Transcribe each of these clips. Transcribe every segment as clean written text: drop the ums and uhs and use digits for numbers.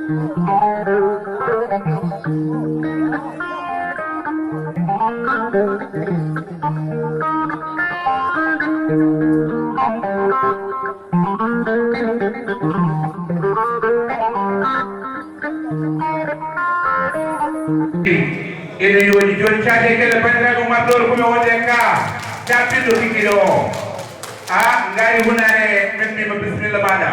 ene yoni joni caate kele bandiraɓe ummatoɗo komi wonde ka jaɓɓiɗo kikiɗo o ngari hunane min mbima bisimilla maɗa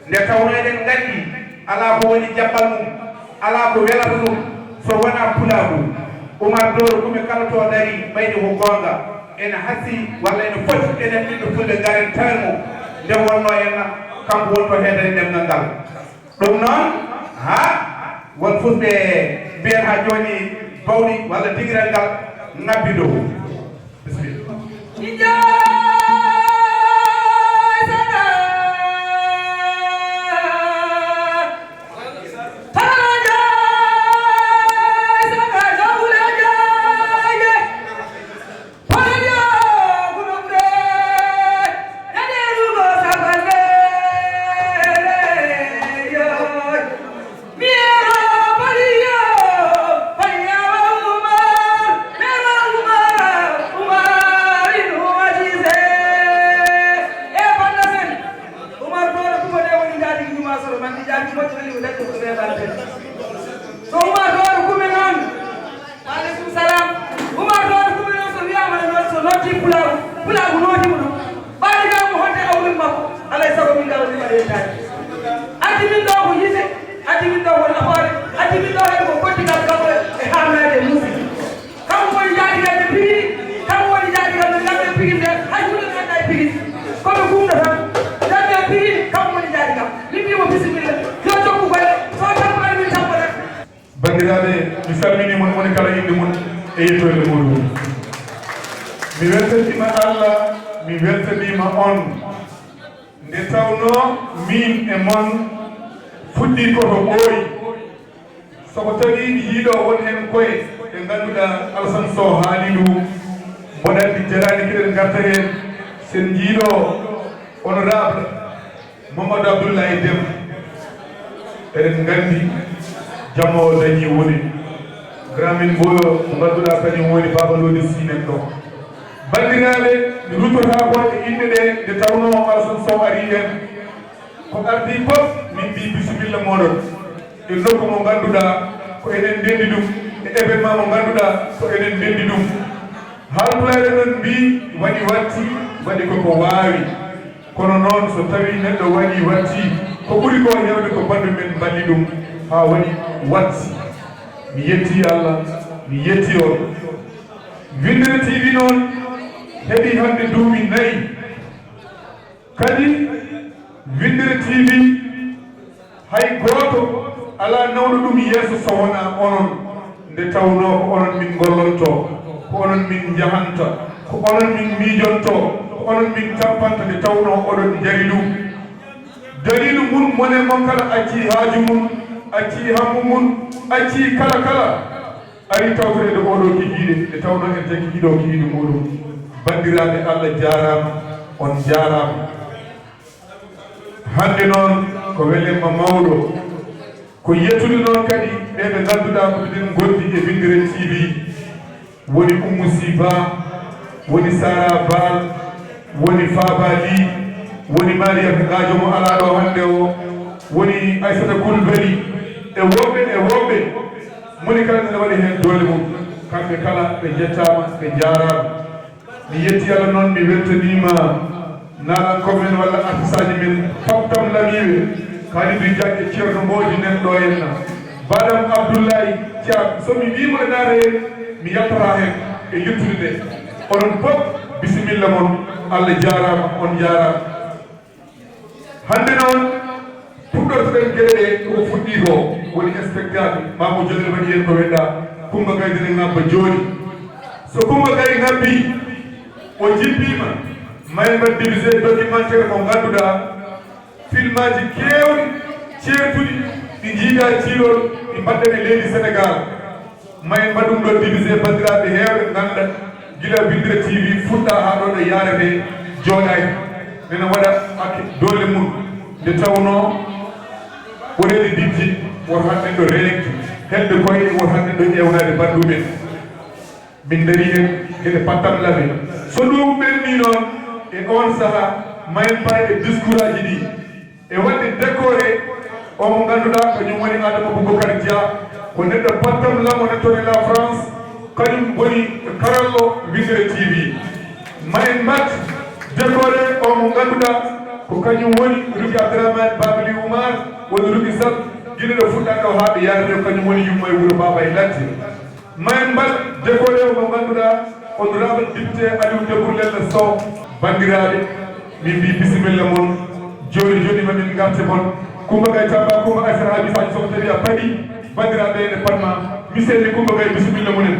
nde tawno eɗen gandi ala ko woni jaɓɓal mum ala ko welata ɗum so wona pulagu ummatoɗo komi kala to dari ɓayni ko gonga ene hasi walla ene foti enen ɓiɗɗo fulɓe garen tawen mum nde wonno enna kanko wonto heedani ndemgal ngal ɗum noon won fulɓe mbiyen ha joni bawɗi walla digiral ngal ngabbi dow bisimilla bandiraɓe mi salmini mon woni kala inde mon e yettoyde muɗum mi weltanima Allah mi weltanima on nde tawno min e mon fuɗɗi koto ɓooyi soko tawi mi yiiɗo won hen koye ɓe ganduɗa Alassane Sow haali ɗum mboɗanɗi jarani kiɗen garta hen sen jiiɗo honorable Mamadou Abdoulaye Deme eɗen gandi jamma o dañi woni gramin boyo ganduɗa kañum woni babalode sinen ɗo bandiraɓe mi ruttota ko e inde ɗe nde tawno Alassane Sow ari hen ko ardi fof min mbi bisimilla moɗon e nokku mo ganduɗa ko enen ndendi ɗum e événement mo ganduɗa ko enen ndendi ɗum haalpulare ɗon mbi waɗi watti waɗi koko wawi kono noon so tawi neɗɗo waɗi watti ko ɓuuri ko hewde ko bandu men balli ɗum ha waɗi watti mi yetti Allah mi yetti on Winndere-tv noon heɓi hande duuɓi 4 kadi Winndere-tv hay goto ala nawɗo ɗum yeeso so wona onon nde tawno ko onon min gollonto ko onon min jahanta ko onon min miijonto ko onon min tampanta nde tawno oɗon jari ɗum dalilu mun mone mo kala acci haaju mum acci hammu mun acci kala kala ari tawtorede oɗo kikiɗe nde tawno en tan kikiɗo kikiɗe muɗum bandiraɓe Allah jarama on jarama hande noon ko welemma mawɗo ko yettude noon kadi ɓeɓe ganduɗa ko ɗen gondi e Winndere-tv woni Oumou Sy Ba woni Sara Bal woni Faba Ly woni Mariama Gadio mo ala ɗo hande o woni Aissata Coulibaly e woɓɓe moni kala ene waɗi hen dole mum kamɓe kala ɓe jettama ɓe jarama mi yetti Allah noon mi weltanima naɗankoɓe men walla artisaji men paptam lamiɓe kalidou diagne ceerno mboji nen ɗo henna badam Abdoulaye Thiam somi wimo e naata hen mi yattata hen e yettude nde onon fof bisimilla moon Allah jarama on jarama hande noon puɗɗortoɗen gueɗe ɗe ko fuɗɗi ko woni spectacle mamo jogel waɗi hen ko weɗɗa Coumba Gaye dene ngabba joni so Coumba Gaye ngabbi o jippima may mbat divisé documentaire mo ganduɗa film aji kewɗi ceertuɗi ɗi jiida ciirol ɗi mbaɗɗen e leydi Sénégal may mbaɗum ɗo divisé bandiraɓe hewɓe ganduɗa gila Winndere-tv fuɗɗa ha ɗo ɗo yarete jooɗaki nene waɗa hakke dole mum nde tawno ɓoreɗe dijji woto hande ɗo reekde helde koye woto hande ɗo ƴewnade bandumen min dari hen gueɗe pattamlaɓe so ɗum ɓenni noon e on saaha mayen pay e discours aji ɗi e wadde décoré o mo ganduɗa kañum woni Adama Boubacar Dia ko neɗɗo pattam lamonatore la France kañum woni karallo Winndere-tv mayen mat décoré o mo ganduɗa ko kañum woni Rugi Abdourahmane Babali Oumar woni Rugi Sall guila ɗo fuɗɗa ɗo haaɓe yarde ko kañum woni yumma e wuuro Baba e Latti mayen mbat décoré o mo ganduɗa honorable député Aliou Dembourlelle Sow bandiraɓe min mbi bisimilla moon joni joni mamin garte moon Coumba Gaye Tamba Coumba Aissata Haby Faji soko tawi a paɗi bandiraɓe ene patma miseni Coumba Gaye bisimilla munen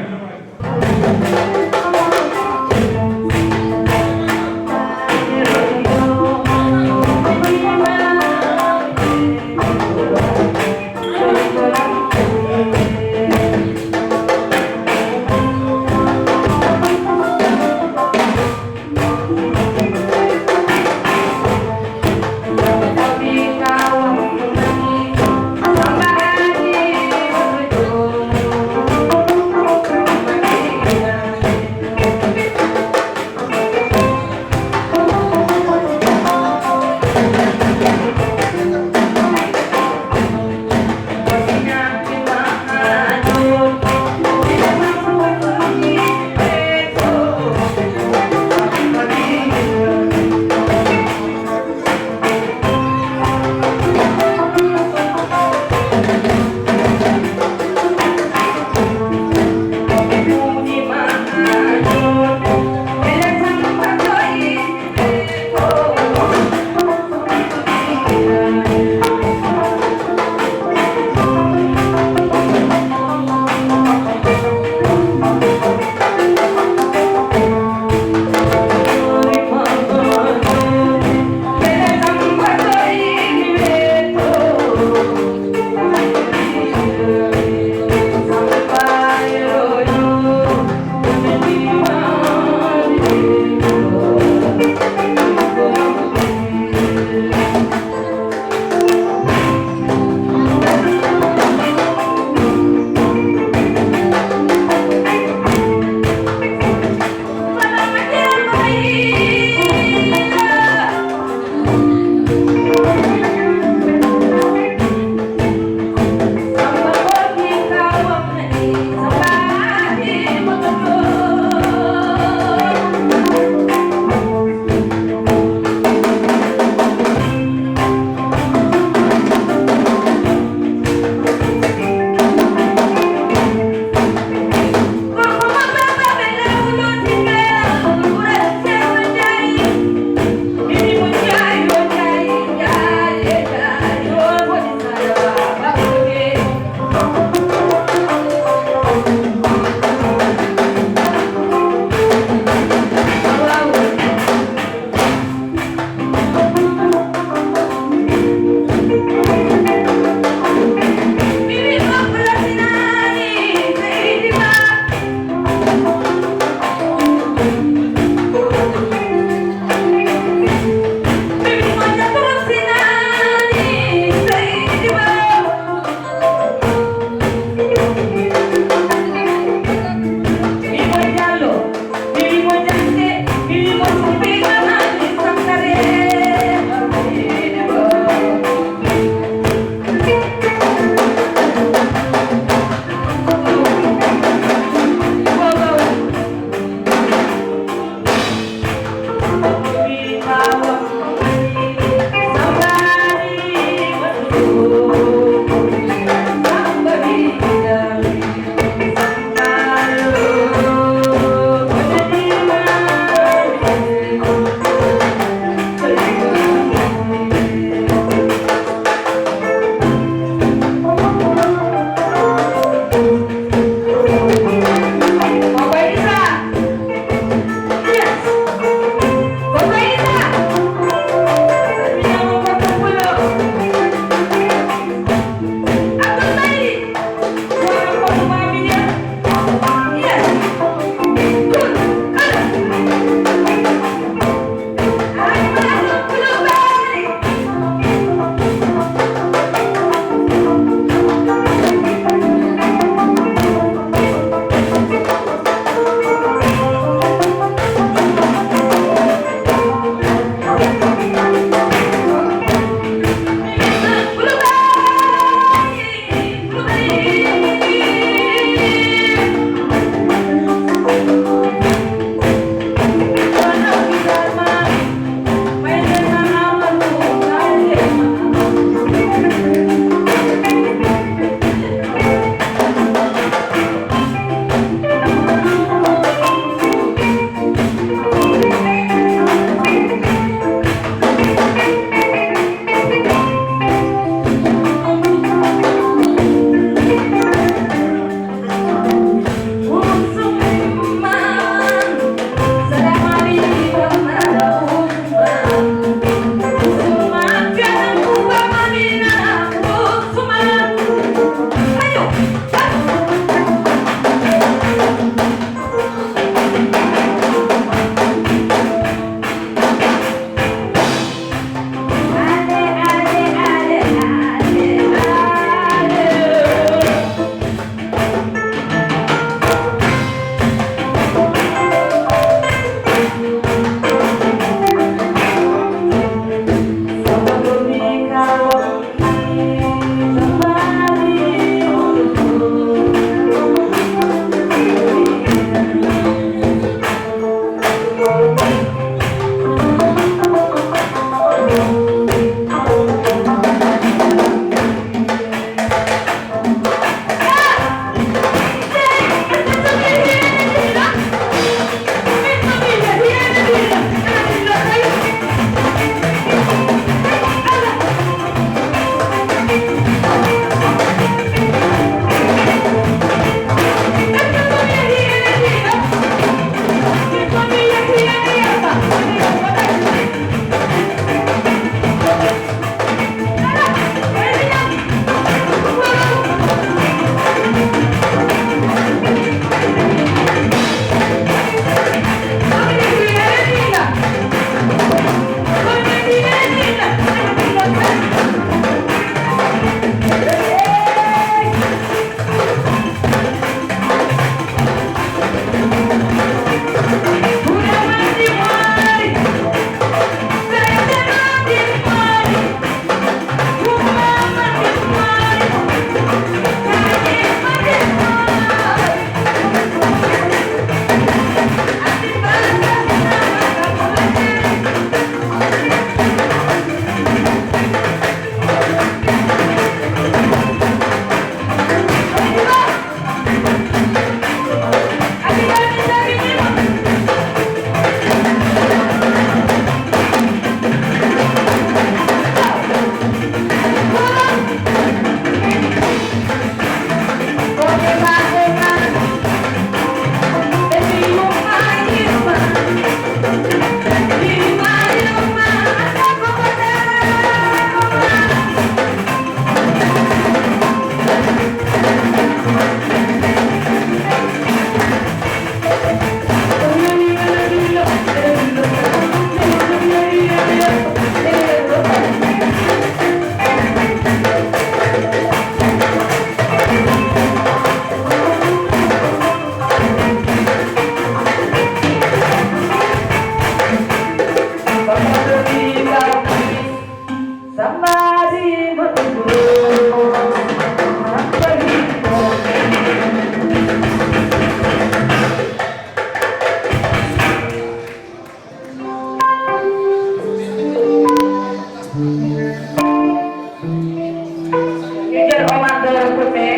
jël Omar door ko fee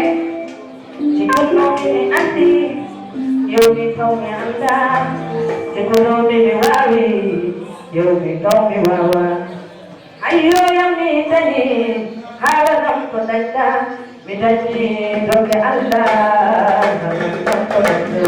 ci kuno mi andi yow mi kaw mi anda ci kuno mi waawi yow mi kaw mi waawa ayo yang mi tani haram ko dajda mi dajdi doge Allah haram ko dajda